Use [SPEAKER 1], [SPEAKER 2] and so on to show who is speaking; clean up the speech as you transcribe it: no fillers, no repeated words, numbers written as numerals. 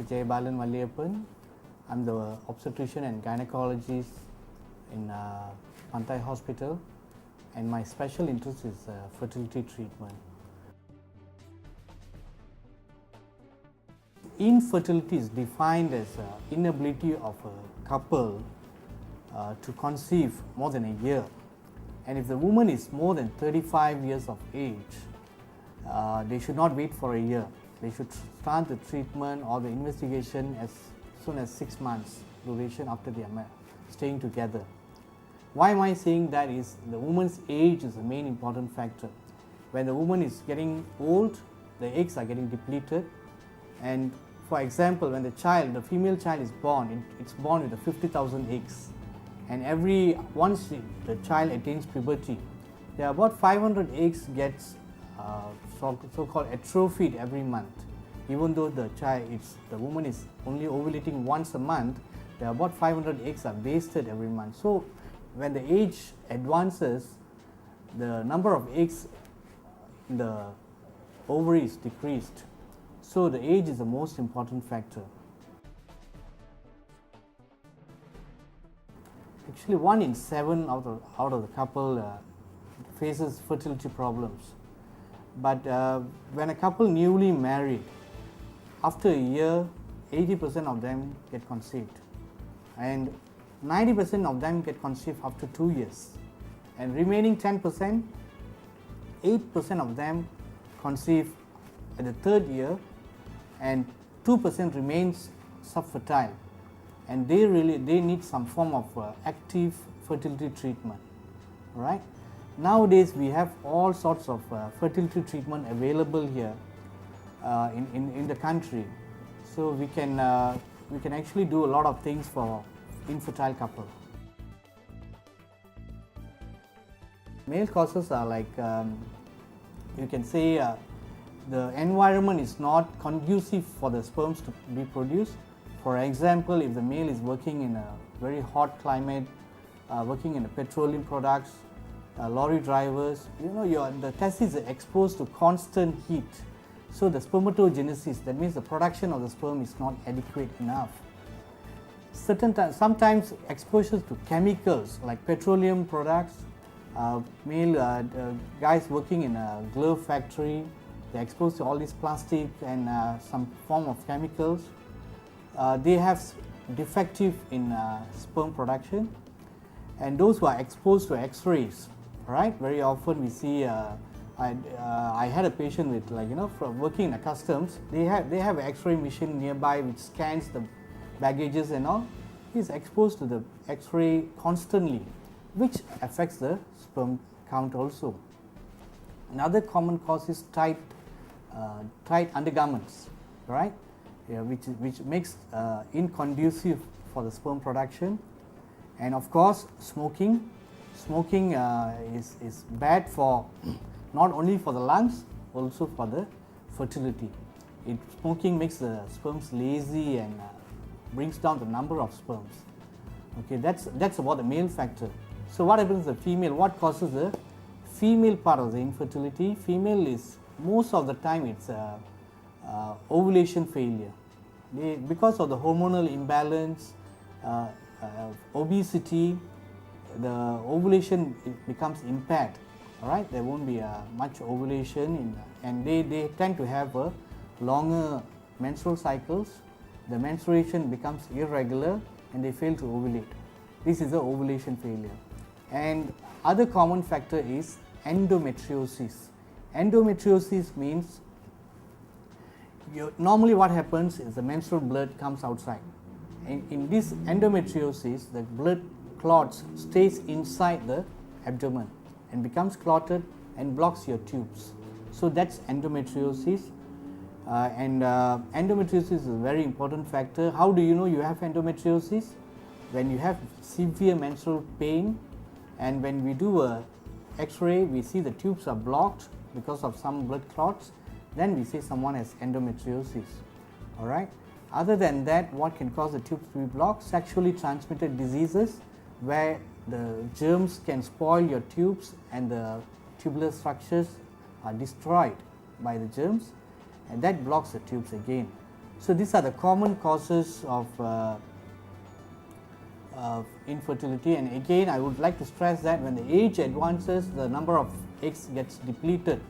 [SPEAKER 1] Jayabalan Valliyappan. I'm the obstetrician and gynecologist in Pantai Hospital, and my special interest is fertility treatment. Infertility is defined as inability of a couple to conceive more than a year, and if the woman is more than 35 years of age, they should not wait for a year. They should start the treatment or the investigation as soon as 6 months duration after they are staying together. Why am I saying that? Is the woman's age is the main important factor. When the woman is getting old, the eggs are getting depleted, and for example, when the female child is born, it's born with 50,000 eggs, and once the child attains puberty, there are about 500 eggs gets so-called atrophied every month. Even though the woman is only ovulating once a month, there are about 500 eggs are wasted every month. So when the age advances, the number of eggs in the ovary is decreased. So the age is the most important factor. Actually, 1 in 7 out of the couple faces fertility problems. But when a couple newly married, after a year, 80% of them get conceived, and 90% of them get conceived after 2 years, and remaining 10%, 8% of them conceive at the 3rd year, and 2% remains subfertile, and they need some form of active fertility treatment. All right. Nowadays we have all sorts of fertility treatment available here in the country, so we can actually do a lot of things for infertile couple. Male causes are like you can say the environment is not conducive for the sperms to be produced. For example, if the male is working in a very hot climate, working in petroleum products, lorry drivers, the testes are exposed to constant heat. So the spermatogenesis, that means the production of the sperm, is not adequate enough. Sometimes exposures to chemicals like petroleum products, male guys working in a glove factory, they're exposed to all these plastic and some form of chemicals. They have defective in sperm production. And those who are exposed to X-rays, right? Very often we see. I had a patient with, from working in the customs. They have an X-ray machine nearby which scans the baggages and all. He's exposed to the X-ray constantly, which affects the sperm count also. Another common cause is tight undergarments, right? Yeah, which makes inconducive for the sperm production. And of course, smoking. Smoking is bad for not only for the lungs, also for the fertility. Smoking makes the sperms lazy and brings down the number of sperms. Okay, that's about the male factor. So what happens to the female? What causes the female part of the infertility? Female is most of the time it's ovulation failure. Because of the hormonal imbalance, obesity, the ovulation becomes impaired. All right, there won't be much ovulation, and they tend to have longer menstrual cycles. The menstruation becomes irregular, and they fail to ovulate. This is the ovulation failure. And other common factor is endometriosis. Endometriosis means normally what happens is the menstrual blood comes outside. In this endometriosis, the blood clots stays inside the abdomen and becomes clotted and blocks your tubes. So that's endometriosis. Endometriosis is a very important factor. How do you know you have endometriosis? When you have severe menstrual pain, and when we do a X-ray, we see the tubes are blocked because of some blood clots, then we say someone has endometriosis. All right. Other than that, what can cause the tubes to be blocked? Sexually transmitted diseases, where the germs can spoil your tubes and the tubular structures are destroyed by the germs, and that blocks the tubes again. So these are the common causes of infertility, and again I would like to stress that when the age advances, the number of eggs gets depleted